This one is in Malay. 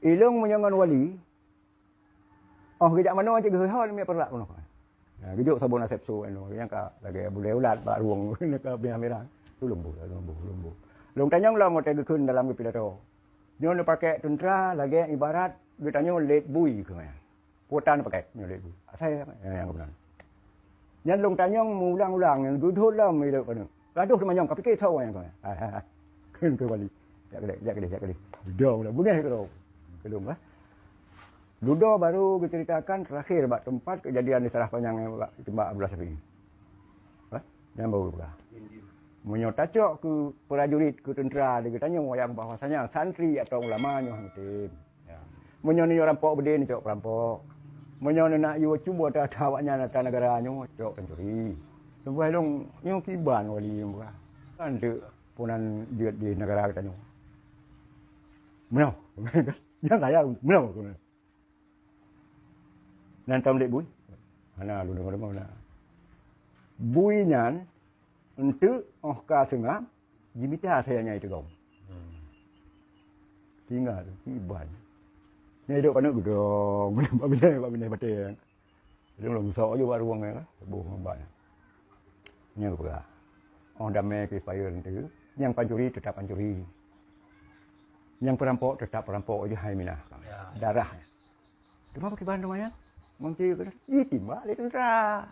Ilung menyangan wali. Oh, kejak mana cik gehau ni perak kono. Nah, gejuk sabun asep so eno yang ka lagi boleh ulat bak ruang nak biar merah. Tu lembu. Long tanyang lah mau tegekun dalam pidato. Nyo nak pakai tentera lagi ibarat dia tanya let bui ke mana. Putan pakai nyo let bui. Saya yang benar. Nyan long tanyang ulang-ulang yang duduk dalam hidup kan. Gaduh dengan nyong kapikir tahu yang kan. Kun ke wali. Jak kali. Duduk lah bunyi ke tu. Belum lah. Ludo baru diceritakan terakhir bak tempat kejadian di Sarah Panjang yang bak tembak Abdullah Syafi'i. Yang baru pula. Menyo tacok ke prajurit ke tentera dia tanya yang bahwasanya santri atau ulama nyo mutim. Ya. Menyo ni orang pok beden cok perampok. Menyo nak you cuba tak awaknya nak negara nyo cok pencuri. Sampai dong nyo kiban wali buka. Kan de punan dia di negara kita nyo. Menyo. Yang saya menyo. Nan tam lek bui. Mana lu dengar mana. Bui nyan untuk ka sengah jimita saya nyai tegong. Tinggal iban. Ni dok kana gedong, benda batin. Dia long sok je buat ruang ni lah. Buh ngabak. Nya apa? Oh damai ke supaya itu. Yang pancuri tetap pancuri. Yang perampok tetap perampok je hai minah. Darah. Cuma pakai bahan namanya. Mungkin itu timbal itu tentera.